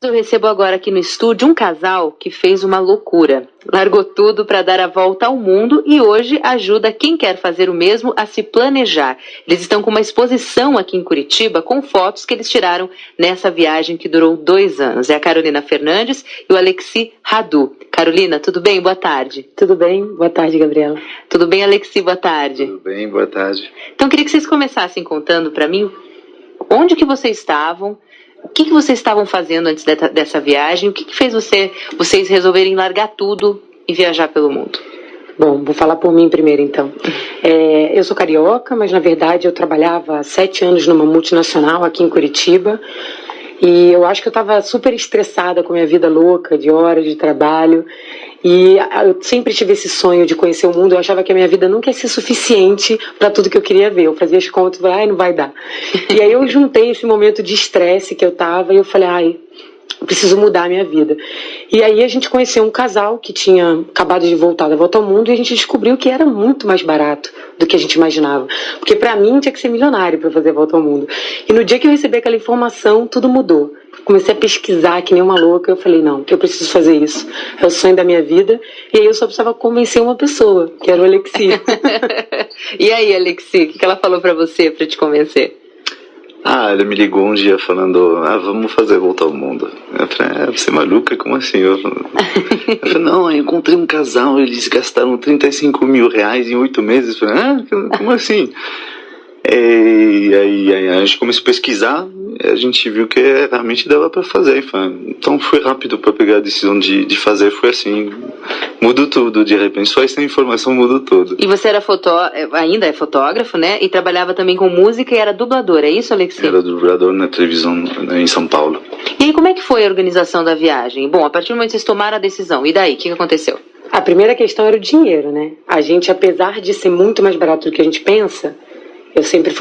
Eu recebo agora aqui no estúdio um casal que fez uma loucura. Largou tudo para dar a volta ao mundo e hoje ajuda quem quer fazer o mesmo a se planejar. Eles estão com uma exposição aqui em Curitiba com fotos que eles tiraram nessa viagem que durou 2 anos. É a Carolina Fernandes e o Alexi Radu. Carolina, tudo bem? Boa tarde. Tudo bem? Boa tarde, Gabriela. Tudo bem, Alexi? Boa tarde. Tudo bem, boa tarde. Então, queria que vocês começassem contando para mim onde que vocês estavam. O que vocês estavam fazendo antes dessa viagem? O que fez vocês resolverem largar tudo e viajar pelo mundo? Bom, vou falar por mim primeiro, então. Eu sou carioca, mas na verdade eu trabalhava há 7 anos numa multinacional aqui em Curitiba. E eu acho que eu estava super estressada com a minha vida louca, de horas de trabalho. E eu sempre tive esse sonho de conhecer o mundo. Eu achava que a minha vida nunca ia ser suficiente para tudo que eu queria ver. Eu fazia as contas e falei, não vai dar. E aí eu juntei esse momento de estresse que eu estava e eu falei, eu preciso mudar a minha vida. E aí a gente conheceu um casal que tinha acabado de voltar da volta ao mundo e a gente descobriu que era muito mais barato do que a gente imaginava. Porque para mim tinha que ser milionário para fazer a volta ao mundo. E no dia que eu recebi aquela informação, tudo mudou. Comecei a pesquisar que nem uma louca. Eu falei, não, que eu preciso fazer isso. É o sonho da minha vida. E aí eu só precisava convencer uma pessoa, que era o Alexi. E aí, Alexi, o que ela falou para você para te convencer? Ele me ligou um dia falando, vamos fazer volta ao mundo. Eu falei, você é maluca? Como assim? Eu falei, não, eu encontrei um casal, eles gastaram 35 mil reais em 8 meses. Eu falei, como assim? E aí a gente começou a pesquisar, a gente viu que realmente dava para fazer. Então foi rápido para pegar a decisão de fazer, foi assim, mudou tudo de repente, só essa informação mudou tudo. E você era ainda é fotógrafo, né? E trabalhava também com música e era dublador, é isso, Alexi? Era dublador na televisão em São Paulo. E aí como é que foi a organização da viagem? Bom, a partir do momento que vocês tomaram a decisão, e daí, o que aconteceu? A primeira questão era o dinheiro, né? A gente, apesar de ser muito mais barato do que a gente pensa, eu sempre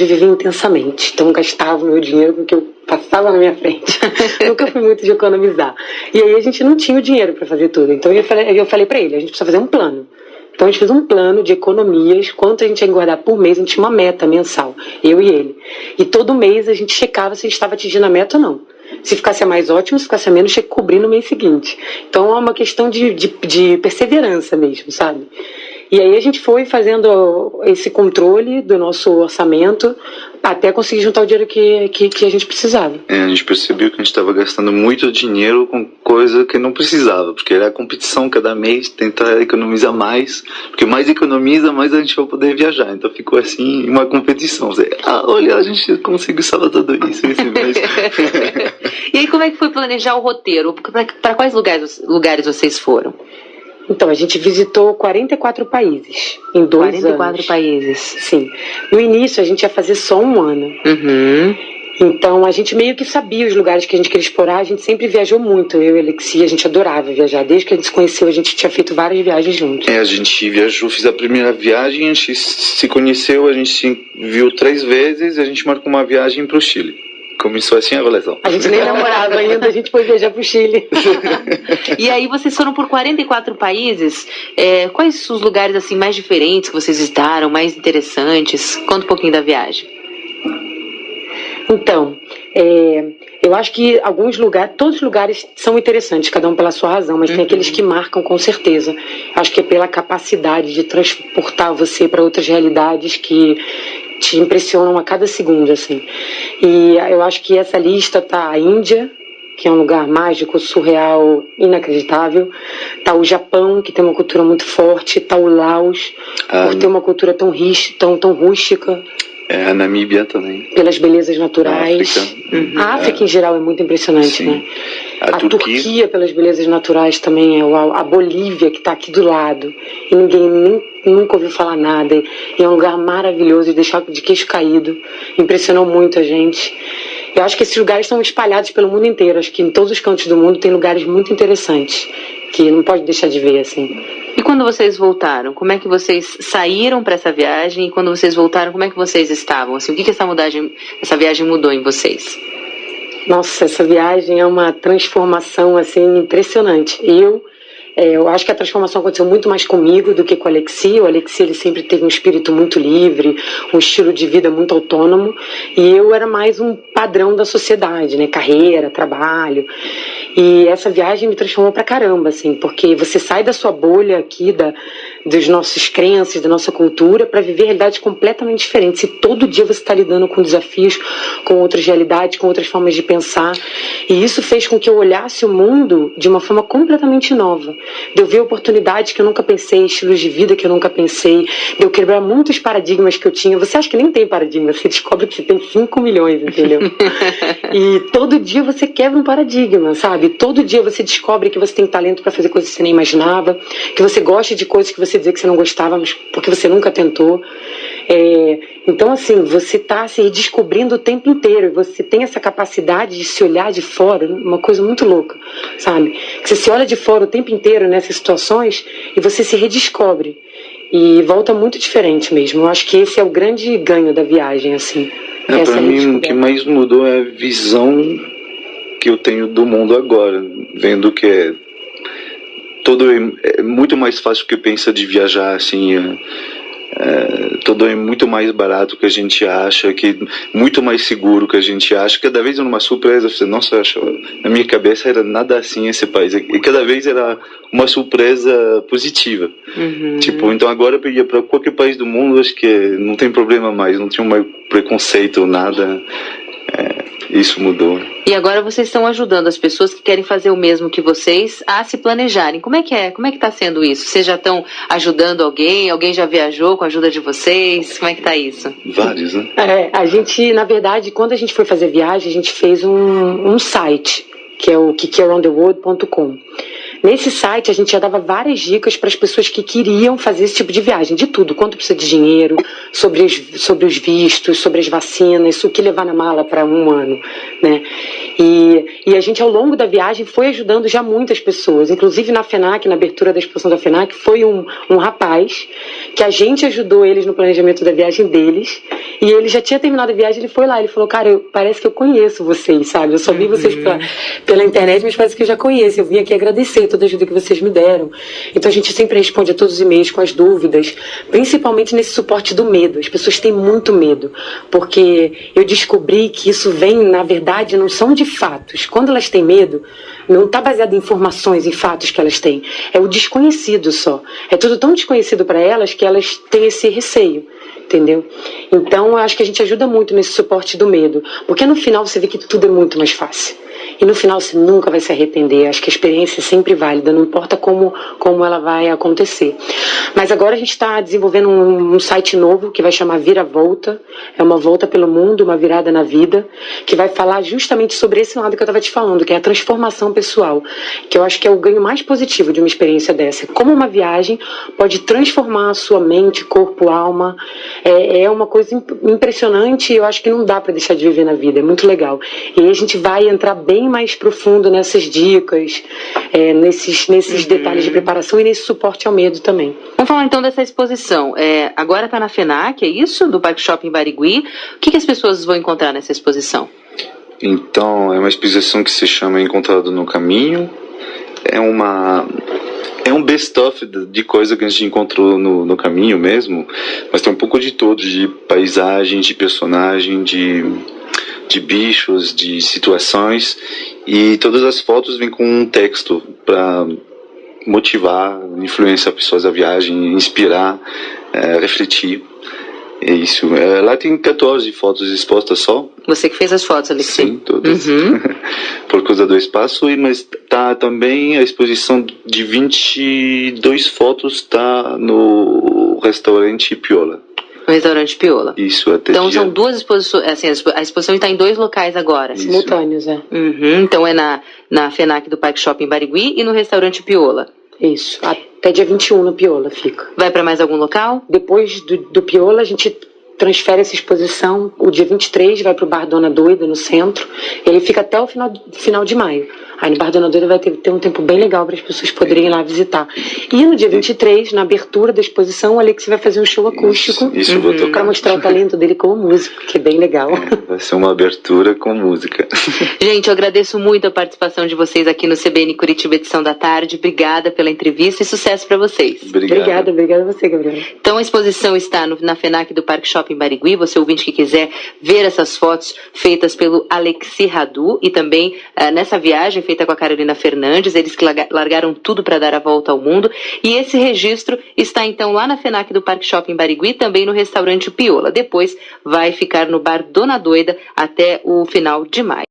vivi intensamente, então gastava o meu dinheiro com o que eu passava na minha frente. Nunca fui muito de economizar. E aí a gente não tinha o dinheiro para fazer tudo. Então eu falei para ele, a gente precisa fazer um plano. Então a gente fez um plano de economias, quanto a gente ia engordar por mês, a gente tinha uma meta mensal, eu e ele. E todo mês a gente checava se a gente estava atingindo a meta ou não. Se ficasse a mais ótimo, se ficasse a menos, tinha que cobrir no mês seguinte. Então é uma questão de perseverança mesmo, sabe? E aí a gente foi fazendo esse controle do nosso orçamento até conseguir juntar o dinheiro que a gente precisava. A gente percebeu que a gente estava gastando muito dinheiro com coisa que não precisava, porque era a competição cada mês, tentar economizar mais, porque mais economiza, mais a gente vai poder viajar. Então ficou assim, uma competição. Olha, a gente conseguiu salvar tudo isso esse mês. E aí como é que foi planejar o roteiro? Para quais lugares vocês foram? Então, a gente visitou 44 países em 2 anos. 44 países. Sim. No início, a gente ia fazer só 1 ano. Uhum. Então, a gente meio que sabia os lugares que a gente queria explorar. A gente sempre viajou muito, eu e a Alexia. A gente adorava viajar. Desde que a gente se conheceu, a gente tinha feito várias viagens juntos. A gente viajou, fiz a primeira viagem, a gente se conheceu, a gente se viu 3 vezes, a gente marcou uma viagem para o Chile. Começou assim a relação. A gente nem namorava ainda, a gente foi viajar pro Chile. E aí vocês foram por 44 países. Quais os lugares assim mais diferentes que vocês visitaram, mais interessantes? Conta um pouquinho da viagem. Então, eu acho que todos os lugares são interessantes, cada um pela sua razão, mas tem aqueles que marcam com certeza. Acho que é pela capacidade de transportar você para outras realidades que te impressionam a cada segundo, assim. E eu acho que essa lista tá a Índia, que é um lugar mágico, surreal, inacreditável. Tá o Japão, que tem uma cultura muito forte. Tá o Laos, por ter uma cultura tão rústica. A Namíbia também. Pelas belezas naturais. A África em geral é muito impressionante, sim, né? A Turquia pelas belezas naturais também. A Bolívia, que está aqui do lado. E ninguém nunca ouviu falar nada. E é um lugar maravilhoso, de deixar de queixo caído. Impressionou muito a gente. Eu acho que esses lugares estão espalhados pelo mundo inteiro. Acho que em todos os cantos do mundo tem lugares muito interessantes, que não pode deixar de ver, assim. E quando vocês voltaram, como é que vocês saíram para essa viagem? E quando vocês voltaram, como é que vocês estavam? Assim, o que essa viagem mudou em vocês? Nossa, essa viagem é uma transformação assim impressionante. Eu acho que a transformação aconteceu muito mais comigo do que com o Alexi. O Alexi, ele sempre teve um espírito muito livre, um estilo de vida muito autônomo, e eu era mais um padrão da sociedade, né? Carreira, trabalho. E essa viagem me transformou pra caramba, assim, porque você sai da sua bolha aqui, dos nossos crenças, da nossa cultura, para viver realidades completamente diferentes. E todo dia você está lidando com desafios, com outras realidades, com outras formas de pensar. E isso fez com que eu olhasse o mundo de uma forma completamente nova. De eu ver oportunidades que eu nunca pensei, estilos de vida que eu nunca pensei, de eu quebrar muitos paradigmas que eu tinha. Você acha que nem tem paradigma, você descobre que você tem 5 milhões, entendeu? E todo dia você quebra um paradigma, sabe? Todo dia você descobre que você tem talento para fazer coisas que você nem imaginava, que você gosta de coisas que você dizia que você não gostava, mas porque você nunca tentou. Então, assim, você está se redescobrindo o tempo inteiro. Você tem essa capacidade de se olhar de fora, uma coisa muito louca, sabe? Que você se olha de fora o tempo inteiro nessas situações e você se redescobre. E volta muito diferente mesmo. Eu acho que esse é o grande ganho da viagem, assim. Para mim, o que mais mudou é a visão que eu tenho do mundo agora, vendo que é muito mais fácil que pensa de viajar, assim, tudo é muito mais barato que a gente acha, que muito mais seguro que a gente acha. Cada vez é uma surpresa. Você, nossa, na minha cabeça era nada assim esse país, e cada vez era uma surpresa positiva. Tipo, então agora eu ia para qualquer país do mundo, acho que não tem problema mais, não tinha mais preconceito, nada. Isso mudou. E agora vocês estão ajudando as pessoas que querem fazer o mesmo que vocês a se planejarem. Como é que está sendo isso? Vocês já estão ajudando alguém? Alguém já viajou com a ajuda de vocês? Como é que está isso? Vários, né? A gente, na verdade, quando a gente foi fazer viagem, a gente fez um site, que é o kikiaroundtheworld.com. Nesse site a gente já dava várias dicas para as pessoas que queriam fazer esse tipo de viagem, de tudo, quanto precisa de dinheiro, sobre os vistos, sobre as vacinas, o que levar na mala para um ano, né? E a gente ao longo da viagem foi ajudando já muitas pessoas, inclusive na FENAC, na abertura da exposição da FENAC, foi um rapaz que a gente ajudou eles no planejamento da viagem deles, e ele já tinha terminado a viagem, ele foi lá, ele falou, cara, parece que eu conheço vocês, sabe? Eu só vi vocês pela internet, mas parece que eu já conheço, eu vim aqui agradecer toda a ajuda que vocês me deram. Então a gente sempre responde a todos os e-mails com as dúvidas, principalmente nesse suporte do medo. As pessoas têm muito medo, porque eu descobri que isso vem, na verdade, não são de fatos. Quando elas têm medo, não está baseado em informações, em fatos que elas têm. É o desconhecido só. É tudo tão desconhecido para elas que elas têm esse receio. Entendeu? Então, eu acho que a gente ajuda muito nesse suporte do medo, porque no final você vê que tudo é muito mais fácil. E no final você nunca vai se arrepender. Acho que a experiência é sempre válida, não importa como ela vai acontecer. Mas agora a gente está desenvolvendo um site novo que vai chamar Vira-Volta. É uma volta pelo mundo, uma virada na vida, que vai falar justamente sobre esse lado que eu estava te falando, que é a transformação pessoal, que eu acho que é o ganho mais positivo de uma experiência dessa. Como uma viagem pode transformar a sua mente, corpo, alma. É uma coisa impressionante, e eu acho que não dá para deixar de viver na vida, é muito legal. E aí a gente vai entrar bem mais profundo nessas dicas, nesses detalhes de preparação e nesse suporte ao medo também. Vamos falar então dessa exposição. Agora está na FENAC, é isso? Do Parque Shopping Barigui. O que as pessoas vão encontrar nessa exposição? Então, é uma exposição que se chama Encontrado no Caminho. É um best-of de coisa que a gente encontrou no caminho mesmo, mas tem um pouco de todo, de paisagem, de personagem, de bichos, de situações, e todas as fotos vêm com um texto para motivar, influenciar pessoas a viagem, inspirar, refletir. É isso. Lá tem 14 fotos expostas só. Você que fez as fotos, Alexi? Sim, todas. Por causa do espaço, mas tá também a exposição de 22 fotos tá no restaurante Piola. No restaurante Piola. Isso, até então são duas exposições, assim, a exposição está em 2 locais agora. Isso. Simultâneos, Então é na FENAC do Parque Shopping Barigui e no restaurante Piola. Isso, até dia 21 no Piola fica. Vai para mais algum local? Depois do Piola a gente transfere essa exposição, o dia 23 vai para o Bar Dona Doida, no centro, e ele fica até o final de maio. Aí no Bar Dona Doida vai ter um tempo bem legal para as pessoas poderem ir lá visitar. E no dia 23, na abertura da exposição, o Alexi vai fazer um show acústico para mostrar o talento dele como músico, que é bem legal. Vai ser uma abertura com música. Gente, eu agradeço muito a participação de vocês aqui no CBN Curitiba Edição da Tarde. Obrigada pela entrevista e sucesso para vocês. Obrigada a você, Gabriela. Então a exposição está na FENAC do Parque Shopping Barigui. Você ouvinte que quiser ver essas fotos feitas pelo Alexi Radu e também nessa viagem feita com a Carolina Fernandes, eles que largaram tudo para dar a volta ao mundo. E esse registro está então lá na FENAC do Parque Shopping Barigui, também no restaurante Piola. Depois vai ficar no Bar Dona Doida até o final de maio.